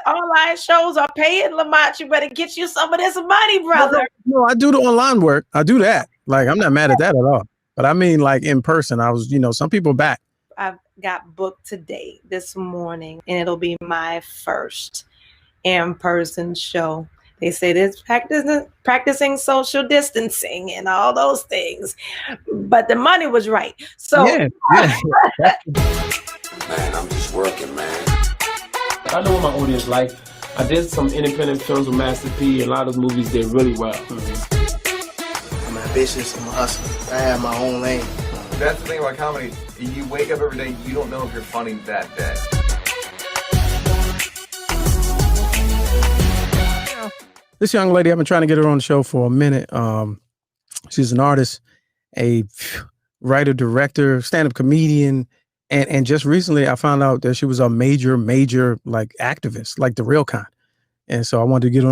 online shows are paying, Lamont. You better get you some of this money, brother. No, I do the online work. I do that. Like, I'm not mad at that at all. But I mean, like in person, I was, some people back. I've got booked today, this morning, and it'll be my first in-person show. They say there's practicing social distancing and all those things, but the money was right. So, yeah. Man, I'm just working, man. I know what my audience like. I did some independent films with Master P. A lot of those movies did really well. I'm ambitious. I'm a hustler. I have my own lane. That's the thing about comedy. You wake up every day, you don't know if you're funny that day. This young lady, I've been trying to get her on the show for a minute. She's an artist, a writer, director, stand-up comedian, and just recently I found out that she was a major like activist, like the real kind. And so I wanted to get her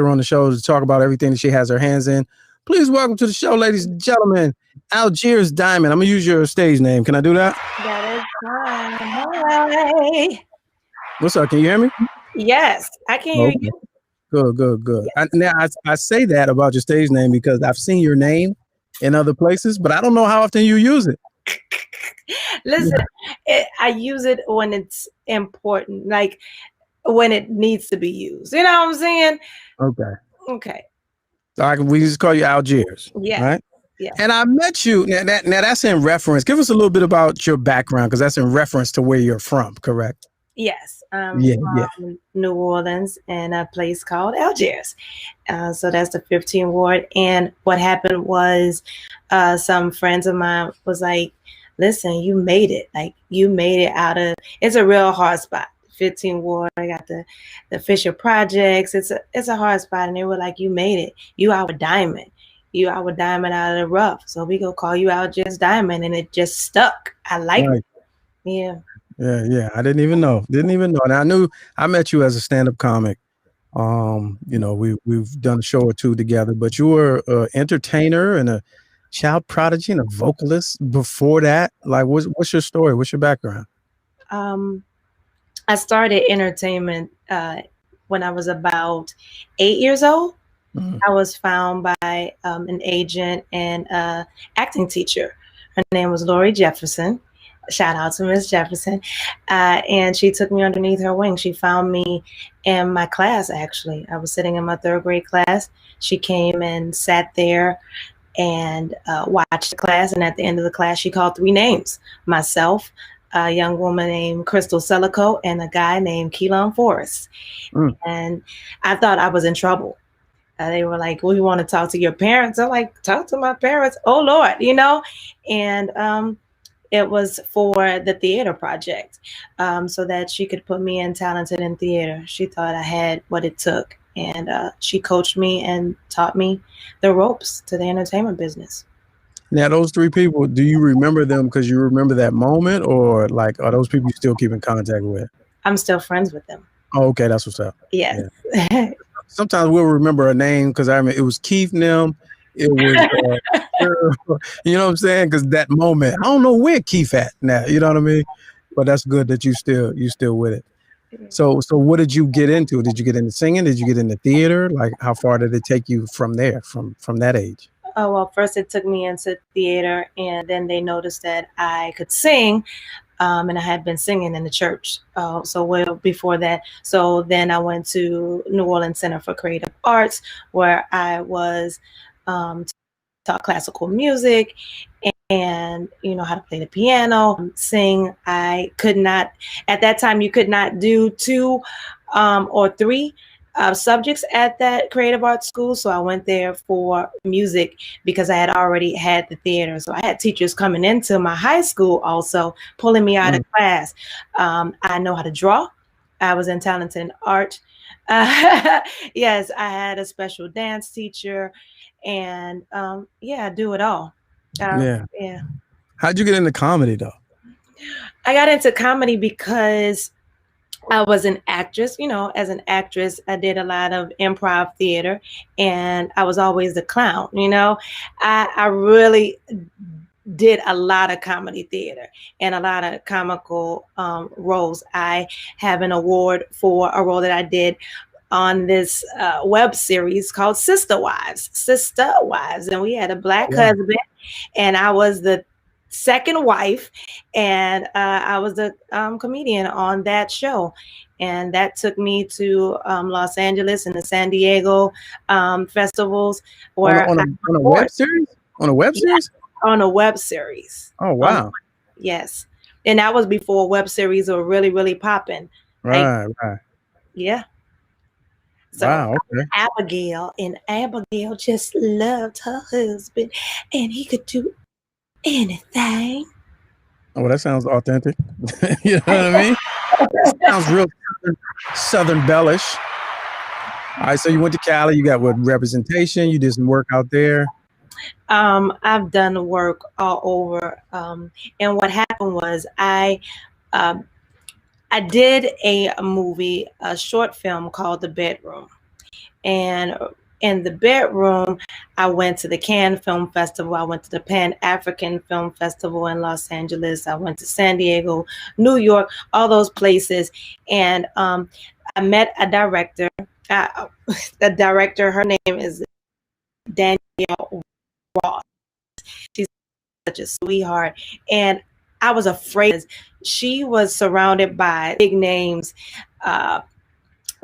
on the show to talk about everything that she has her hands in. Please welcome to the show, ladies and gentlemen, Algiers Diamond. I'm gonna use your stage name. Can I do that? that is fine. Hi. What's up? Can you hear me? Yes, I can hear you. Good. I say that about your stage name because I've seen your name in other places, but I don't know how often you use it. Listen, I use it when it's important, like when it needs to be used. You know what I'm saying? Okay. So we just call you Algiers. Yeah. Right? Yeah. And I met you. Now that's in reference. Give us a little bit about your background because that's in reference to where you're from, correct? Yes. From New Orleans and a place called Algiers. So that's the 15th ward. And what happened was some friends of mine was like, listen, you made it. Like you made it out of, it's a real hard spot. 15th ward. I got the Fisher Projects. It's a hard spot. And they were like, you made it. You our diamond. You our diamond out of the rough. So we go call you Algiers Diamond. And it just stuck. I like it. Yeah. Yeah. I didn't even know. And I met you as a stand-up comic. We've done a show or two together, but you were an entertainer and a child prodigy and a vocalist before that. Like, what's your story? What's your background? I started entertainment when I was about 8 years old. Mm-hmm. I was found by an agent and acting teacher. Her name was Lori Jefferson. Shout out to Miss Jefferson. And she took me underneath her wing. She found me in my class, actually. I was sitting in my 3rd grade class. She came and sat there and watched the class. And at the end of the class, she called 3 names. Myself, a young woman named Crystal Selico, and a guy named Keelan Forrest. And I thought I was in trouble. They were like, well, you want to talk to your parents? I'm like, talk to my parents? Oh, Lord, And it was for the theater project so that she could put me in Talented in Theater. She thought I had what it took. And she coached me and taught me the ropes to the entertainment business. Now, those 3 people, do you remember them because you remember that moment, or like are those people you still keep in contact with? I'm still friends with them. Oh, okay, that's what's up. Yes. Yeah. Sometimes we'll remember a name because it was Keith Nim. It was, you know what I'm saying? Because that moment, I don't know where Keith at now. You know what I mean? But that's good that you still with it. So what did you get into? Did you get into singing? Did you get into theater? Like, how far did it take you from there, from that age? Oh, well, first it took me into theater, and then they noticed that I could sing, and I had been singing in the church. Before that. So then I went to New Orleans Center for Creative Arts, where I was taught classical music and how to play the piano, sing. I could not, at that time, you could not do 2 or 3 subjects at that creative arts school. So I went there for music because I had already had the theater. So I had teachers coming into my high school also pulling me out of class. I know how to draw. I was in talent and art. Yes, I had a special dance teacher and I do it all. Yeah. How'd you get into comedy though? I got into comedy because I was an actress. As an actress, I did a lot of improv theater and I was always the clown. I really did a lot of comedy theater and a lot of comical roles. I have an award for a role that I did on this web series called Sister Wives, and we had a black husband, and I was the second wife, and I was the comedian on that show, and that took me to Los Angeles and the San Diego festivals where on a web series. On a web series. On a web series. Oh wow! Yes, and that was before web series were really, really popping. Right. Yeah. So wow. Okay. Abigail, and Abigail just loved her husband, and he could do anything. Oh, that sounds authentic. You know what I mean? It sounds real Southern bellish. All right, so you went to Cali. You got what representation? You did some work out there. I've done work all over, and what happened was I did a movie, a short film called The Bedroom, and in The Bedroom, I went to the Cannes Film Festival. I went to the Pan-African Film Festival in Los Angeles. I went to San Diego, New York, all those places, and I met a director. The director, her name is Danielle Ross. She's such a sweetheart, and I was afraid. She was surrounded by big names.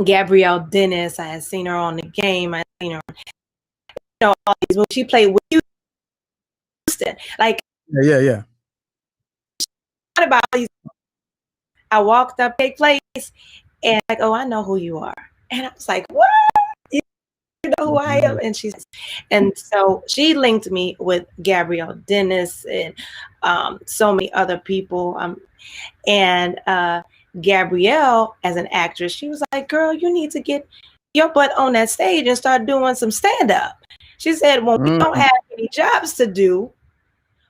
Gabrielle Dennis, I had seen her on The Game. I had seen her, all these. When she played with Houston, like yeah. About these, I walked up, take place, and like, oh, I know who you are, and I was like, what? You know who I am? And so she linked me with Gabrielle Dennis and so many other people. And Gabrielle, as an actress, she was like, girl, you need to get your butt on that stage and start doing some stand-up. She said, when we don't have any jobs to do,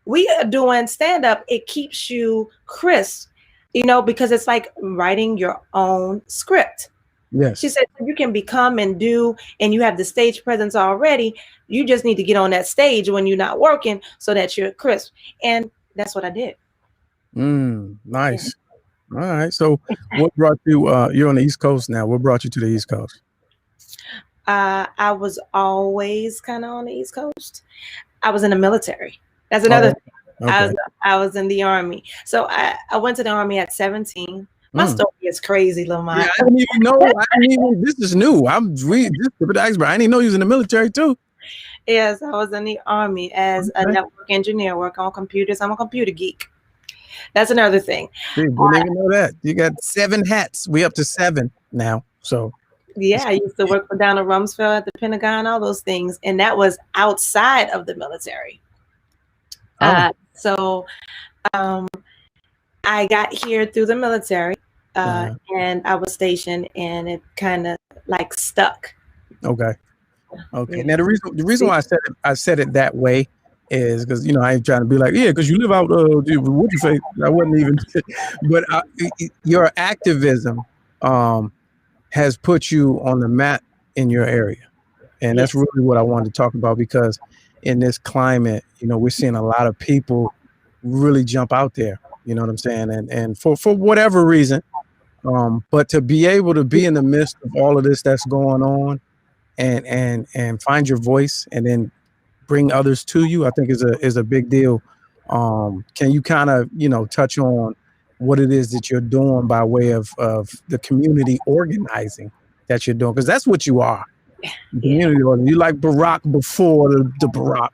we are doing stand-up. It keeps you crisp, because it's like writing your own script. Yes. She said, you can become and do, and you have the stage presence already. You just need to get on that stage when you're not working so that you're crisp. And that's what I did. Nice. Yeah. All right. So what brought you, you're on the East Coast now. What brought you to the East Coast? I was always kind of on the East Coast. I was in the military. That's another thing. Okay. I was in the Army. So I went to the Army at 17. My story is crazy, Lamont. Yeah, I didn't even know. This is new. I'm reading this for the expert. I didn't even know you was in the military too. Yes, I was in the Army as a network engineer, working on computers. I'm a computer geek. That's another thing. Didn't even know that. You got 7 hats. We up to 7 now. So yeah, I used to work for Donald Rumsfeld at the Pentagon, all those things, and that was outside of the military. So I got here through the military, and I was stationed, and it kind of like stuck. Okay. Yeah. Now the reason why I said it that way is because I ain't trying to be like, yeah, because you live out what you say. I wasn't even, but your activism has put you on the map in your area, and that's really what I wanted to talk about, because in this climate, we're seeing a lot of people really jump out there. You know what I'm saying? And for whatever reason, but to be able to be in the midst of all of this that's going on, and find your voice and then bring others to you, I think is a big deal. Can you kind of touch on what it is that you're doing by way of the community organizing that you're doing? Because that's what you are. Community organizing. You like Barack before the Barack.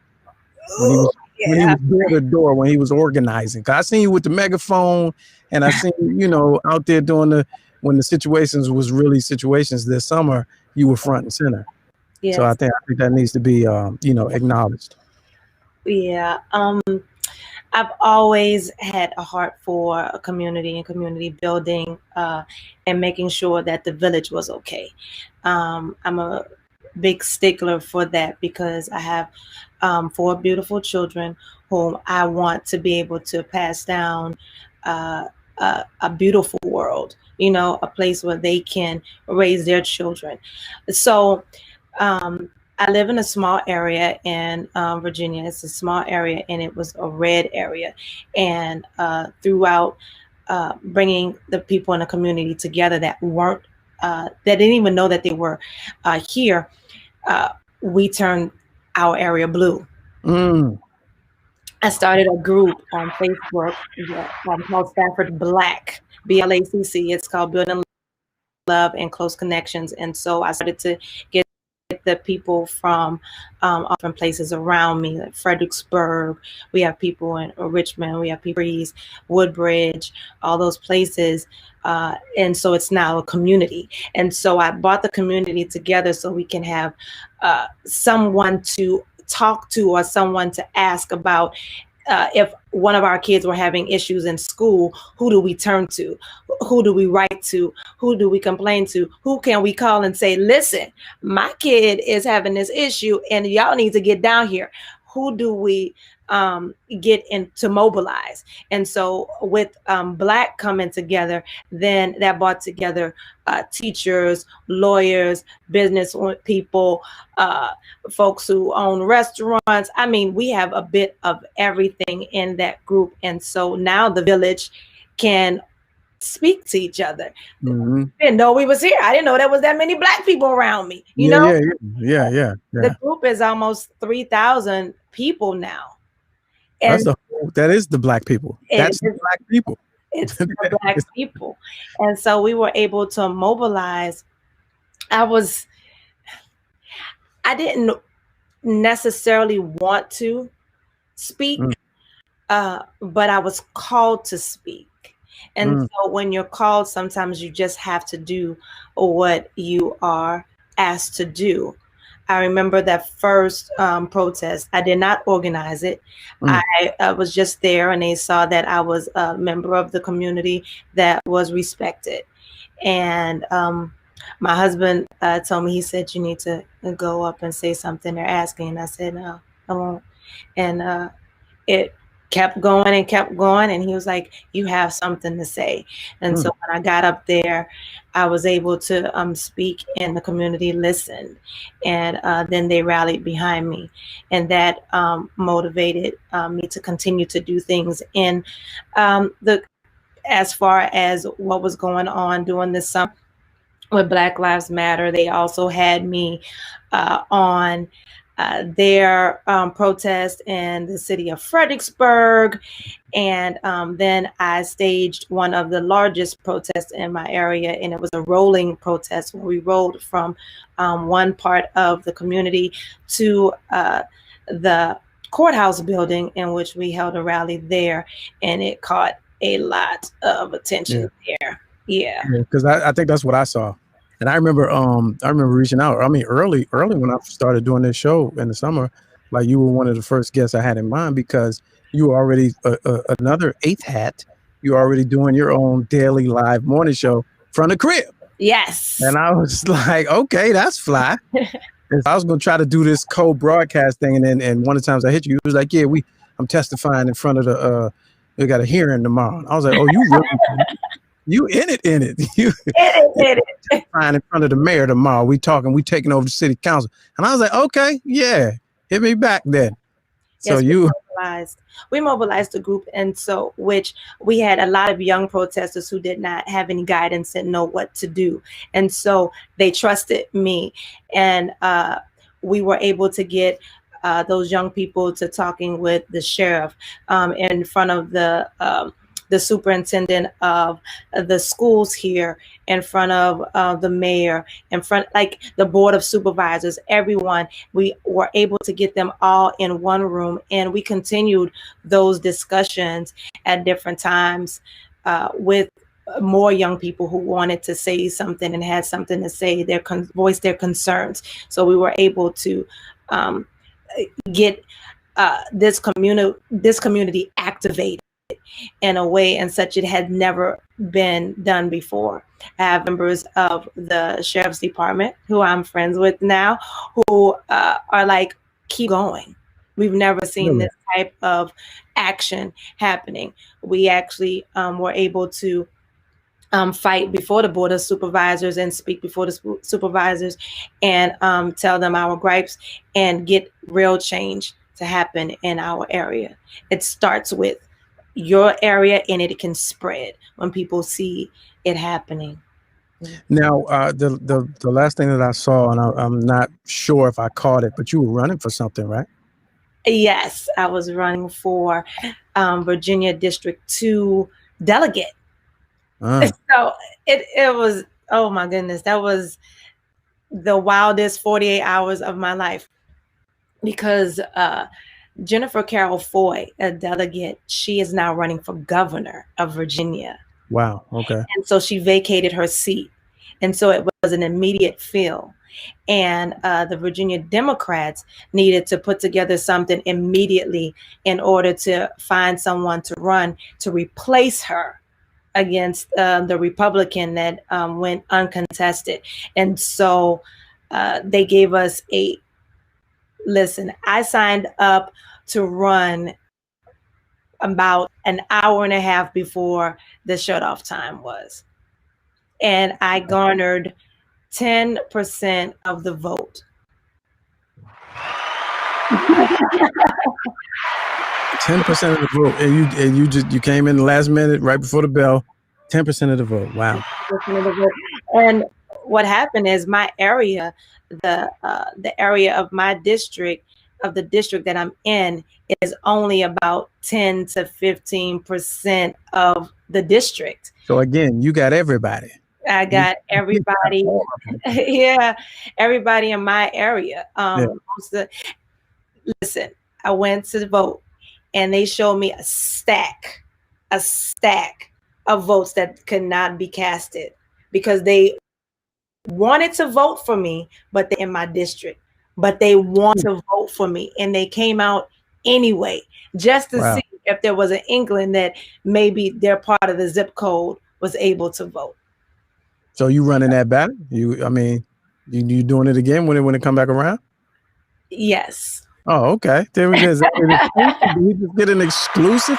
When he was door to door, when he was organizing. 'Cause I seen you with the megaphone, and I seen you out there doing when the situations was really situations this summer, you were front and center. Yes. So I think that needs to be acknowledged. Yeah. I've always had a heart for a community and community building, and making sure that the village was okay. I'm a big stickler for that, because I have 4 beautiful children whom I want to be able to pass down a beautiful world, a place where they can raise their children. So I live in a small area in Virginia. It's a small area, and it was a red area. And throughout bringing the people in the community together that weren't, that didn't even know that they were here, we turned our area blue. Mm. I started a group on Facebook called Stafford Black, BLACC. It's called Building Love and Close Connections. And so I started to get the people from different places around me, like Fredericksburg. We have people in Richmond. We have people in Woodbridge, all those places. And so it's now a community. And so I brought the community together so we can have someone to talk to or someone to ask about. If one of our kids were having issues in school, who do we turn to? Who do we write to? Who do we complain to? Who can we call and say, listen, my kid is having this issue and y'all need to get down here? Who do we get in to mobilize? And so with Black coming together, then that brought together teachers, lawyers, business people, folks who own restaurants. I mean, we have a bit of everything in that group. And so now the village can speak to each other. Mm-hmm. Didn't know we was here. I didn't know there was that many Black people around me. You know? Yeah. The group is almost 3,000 people now. And that is the Black people. That's the Black people. It's the Black people. And so we were able to mobilize. I didn't necessarily want to speak, but I was called to speak. And so when you're called, sometimes you just have to do what you are asked to do. I remember that first protest. I did not organize it. I was just there, and they saw that I was a member of the community that was respected. And my husband told me, he said, you need to go up and say something. They're asking. And I said, no, I won't. And it kept going and kept going. And he was like, you have something to say. And so when I got up there, I was able to speak, and the community listened. And then they rallied behind me. And that motivated me to continue to do things in as far as what was going on during this summer with Black Lives Matter. They also had me on their protest in the city of Fredericksburg. And then I staged one of the largest protests in my area, and it was a rolling protest where we rolled from one part of the community to the courthouse building, in which we held a rally there, and it caught a lot of attention there. Yeah, because I think that's what I saw. And I remember reaching out. I mean, early when I started doing this show in the summer, like you were one of the first guests I had in mind, because you were already another eighth hat. You're already doing your own daily live morning show from the crib. Yes. And I was like, okay, that's fly. I was going to try to do this co-broadcast thing. And one of the times I hit you, it was like, yeah, I'm testifying in front of we got a hearing tomorrow. And I was like, oh, you really? You in it. You fine in front of the mayor tomorrow. We taking over the city council. And I was like, okay, yeah, hit me back then. Yes, So we mobilized the group, and so which we had a lot of young protesters who did not have any guidance and know what to do. And so they trusted me, and we were able to get those young people to talking with the sheriff in front of the superintendent of the schools here, in front of the mayor, in front, like the board of supervisors, everyone. We were able to get them all in one room, and we continued those discussions at different times with more young people who wanted to say something and had something to say, voice their concerns. So we were able to get this community activated in a way and such it had never been done before. I have members of the sheriff's department who I'm friends with now, who are like, keep going. We've never seen this type of action happening. We actually were able to fight before the board of supervisors and speak before the supervisors and tell them our gripes and get real change to happen in our area. It starts with your area and it can spread when people see it happening. Now, the last thing that I saw, and I'm not sure if I caught it, but you were running for something, right? Yes, I was running for Virginia District 2 delegate. So it was, oh my goodness, that was the wildest 48 hours of my life, because Jennifer Carroll Foy, a delegate, she is now running for governor of Virginia. Wow. Okay. And so she vacated her seat. And so it was an immediate fill. And the Virginia Democrats needed to put together something immediately in order to find someone to run to replace her against the Republican that went uncontested. And so they gave us listen, I signed up to run about an hour and a half before the shutoff time was. And I garnered 10% of the vote. 10% of the vote, and you came in the last minute right before the bell. 10% of the vote. Wow. And what happened is my area, the area of my district, of the district that I'm in, is only about 10 to 15% of the district. So again, you got everybody. I got everybody. Yeah, everybody in my area. Listen, I went to vote and they showed me a stack of votes that could not be casted because they wanted to vote for me, but they're in my district, but they want to vote for me. And they came out anyway, just to see if there was an inkling that maybe their part of the zip code was able to vote. So you running that battle? You doing it again when it come back around? Yes. Oh, okay. There we go. Did we just get an exclusive?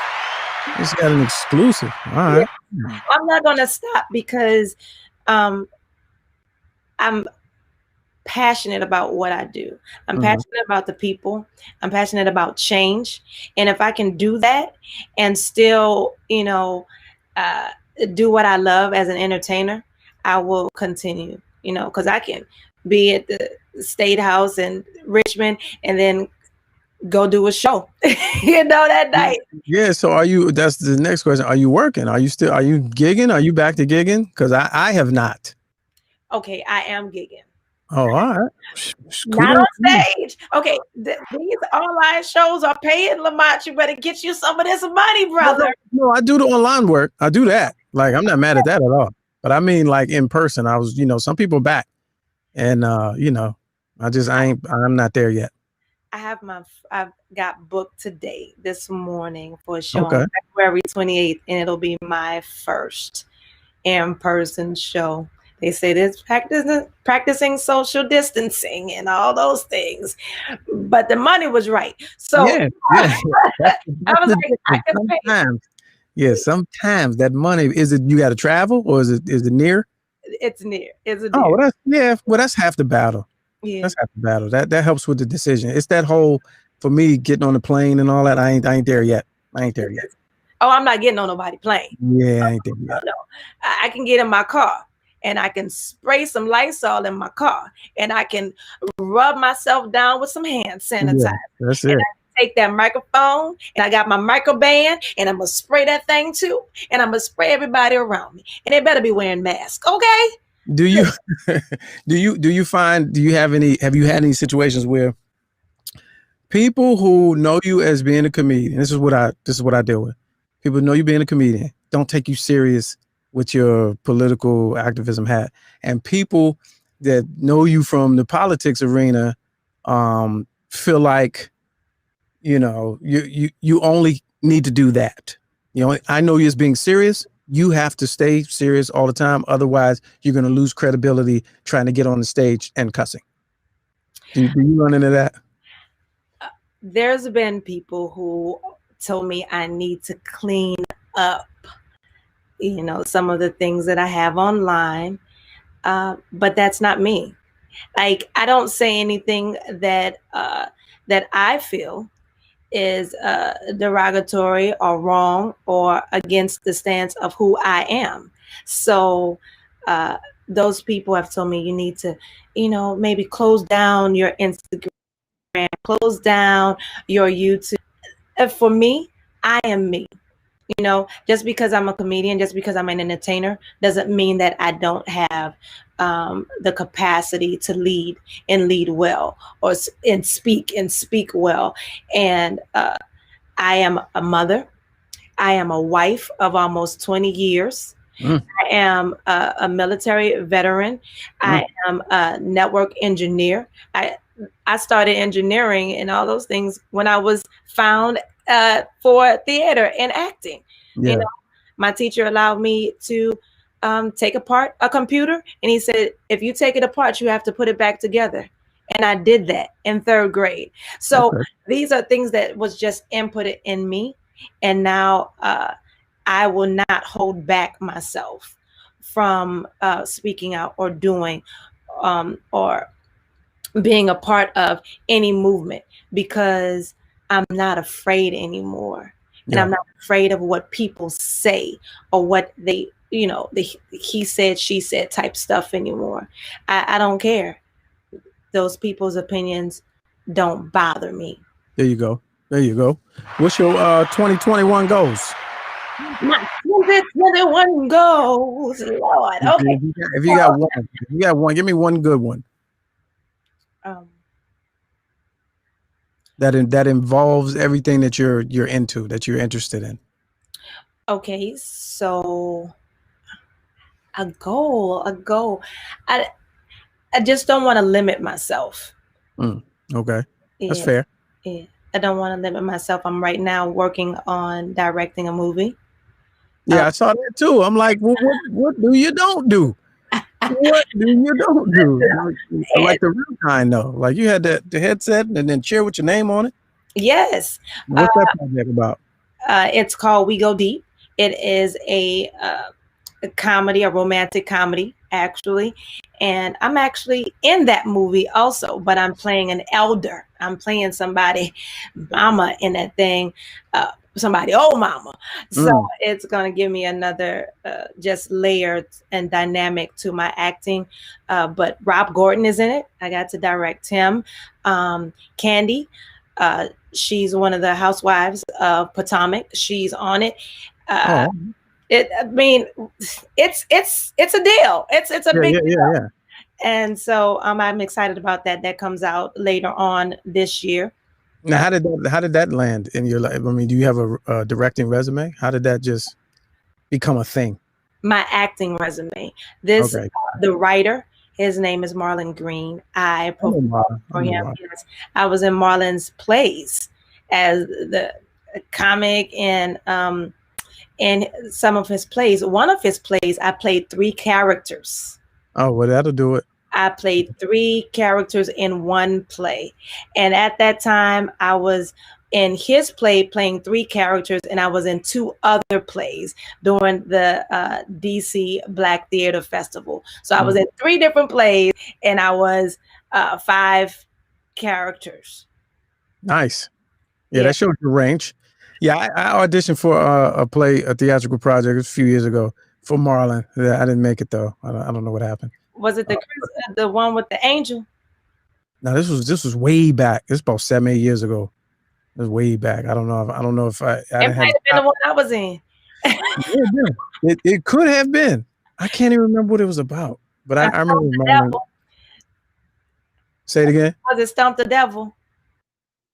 Just got an exclusive. All right. Yeah. I'm not gonna stop because I'm passionate about what I do. I'm passionate about the people. I'm passionate about change. And if I can do that and still, do what I love as an entertainer, I will continue, because I can be at the State House in Richmond and then go do a show, that night. Yeah. So that's the next question. Are you working? Are you gigging? Are you back to gigging? Because I have not. Okay. I am gigging. Oh, all right. Not on stage. Okay. These online shows are paying, Lamont. You better get you some of this money, brother. No, I do the online work. I do that. Like, I'm not mad at that at all. But I mean, like in person, I was, some people back and, I'm not there yet. I've got booked today, this morning, for a show on February 28th, and it'll be my first in-person show. They say there's practicing social distancing and all those things, but the money was right. So yeah. I was like, I can pay. Yeah, sometimes that money, you got to travel, or is it near? It's near. It's near. Oh, that's half the battle. Yeah. That's half the battle. That helps with the decision. It's that whole, for me, getting on the plane and all that. I ain't there yet. Oh, I'm not getting on nobody's plane. Yeah, I ain't there yet. No. I can get in my car and I can spray some Lysol in my car and I can rub myself down with some hand sanitizer. Yeah, that's it. And I take that microphone and I got my microband and I'm gonna spray that thing too, and I'm gonna spray everybody around me, and they better be wearing masks, okay? Do you have you had any situations where people who know you as being a comedian, this is what I deal with. People know you being a comedian, don't take you serious with your political activism hat, and people that know you from the politics arena feel like you only need to do that. I know you as being serious. You have to stay serious all the time. Otherwise, you're going to lose credibility trying to get on the stage and cussing. Do you run into that? There's been people who told me I need to clean up you know, some of the things that I have online, but that's not me. Like, I don't say anything that that I feel is derogatory or wrong or against the stance of who I am. So uh, those people have told me you need to, you know, maybe close down your Instagram, close down your YouTube. For me, I am me. You know, just because I'm a comedian, just because I'm an entertainer, doesn't mean that I don't have the capacity to lead and lead well, or and speak well. And I am a mother. I am a wife of almost 20 years. Mm. I am a military veteran. Mm. I am a network engineer. I started engineering and all those things when I was found for theater and acting. You Yeah. know, my teacher allowed me to take apart a computer, and he said, if you take it apart, you have to put it back together. And I did that in third grade. So Okay. these are things that was just inputted in me. And now I will not hold back myself from speaking out or doing or being a part of any movement, because I'm not afraid anymore. And Yeah. I'm not afraid of what people say or what they, you know, the he said, she said type stuff anymore. I don't care. Those people's opinions don't bother me. There you go. There you go. What's your 2021 goals? My 2021 goals, Lord. Okay. If you got one, if you got one, give me one good one Um, that involves everything that you're into, that you're interested in. okay, so a goal. I I just don't want to limit myself. Okay, that's Yeah, fair. yeah. I don't want to limit myself. I'm right now working on directing a movie. Yeah, I saw that too. I'm like, well, what do you don't do? What do you don't do? Like the real kind though. Like you had the headset and then chair with your name on it. Yes. What's that project about? It's called We Go Deep. It is a comedy, a romantic comedy, actually. And I'm actually in that movie also, but I'm playing an elder. I'm playing somebody, mama in that thing, somebody old mama. So it's going to give me another just layered and dynamic to my acting. But Rob Gordon is in it. I got to direct him. Candy, she's one of the housewives of Potomac. She's on it. Oh, I mean, it's a deal. It's a big deal. yeah. And so I'm excited about that. That comes out later on this year. Now, how did that land in your life? I mean, do you have a directing resume? How did that just become a thing? My acting resume. This Okay. The writer. His name is Marlon Green. I performed for him. Yes, I was in Marlon's plays as the comic, and in some of his plays. One of his plays, I played 3 characters. Oh, well, that'll do it. I played 3 characters in one play. And at that time, I was in his play playing 3 characters, and I was in 2 other plays during the DC Black Theater Festival. So I was in 3 different plays, and I was 5 characters. Nice. Yeah, that shows your range. Yeah, I auditioned for a theatrical project a few years ago for Marlon. Yeah, I didn't make it though. I don't know what happened. Was it the one with the angel? No, this was way back. This is about 7, 8 years ago. It was way back. I don't know if I it might have been the one I was in. It could have been. I can't even remember what it was about. But I remember Marlon. Say it again. Was it Stomp the Devil?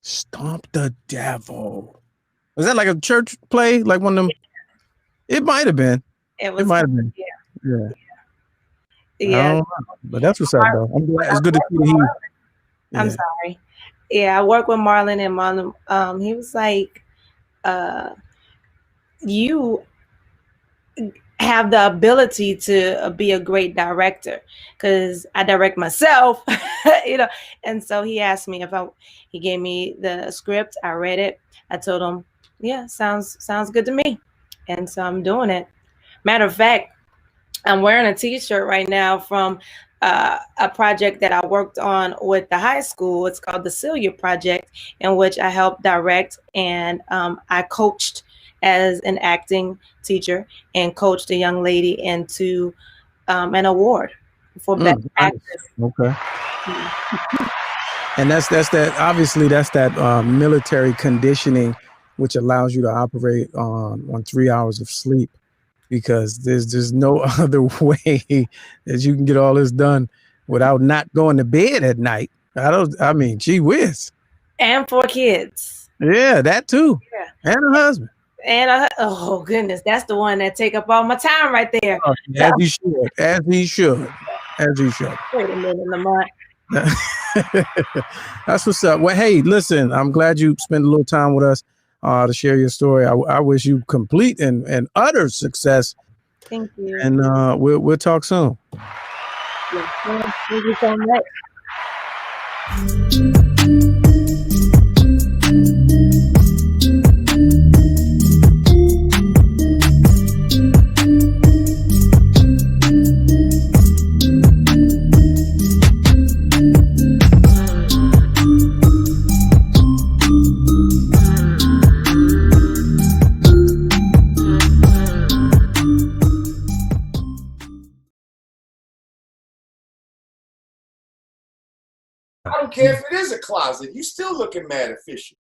Stomp the Devil. Was that like a church play? Like one of them? It might have been. It might have been. Yeah. I don't know. But that's what's up, though. I'm glad. It's good to see you. I'm sorry. Yeah, I work with Marlon, and Marlon, he was like, you have the ability to be a great director, because I direct myself, you know. And so he asked me he gave me the script. I read it. I told him, yeah, sounds good to me. And so I'm doing it. Matter of fact, I'm wearing a T-shirt right now from a project that I worked on with the high school. It's called the Celia Project, in which I helped direct, and I coached as an acting teacher and coached a young lady into an award for best Nice. actress. Okay. And that's that. Obviously, that's that military conditioning, which allows you to operate on 3 hours of sleep, because there's no other way that you can get all this done without not going to bed at night. I mean, gee whiz. And 4 kids. Yeah, that too. Yeah. And a husband. And oh goodness, that's the one that take up all my time right there. As he should. As he should. As he should. Wait a minute, Lamont. That's what's up. Well, hey, listen, I'm glad you spent a little time with us to share your story. I wish you complete and utter success. Thank you. And we'll talk soon. Yeah. Thank you so much. I don't care if it is a closet. You still looking mad efficient.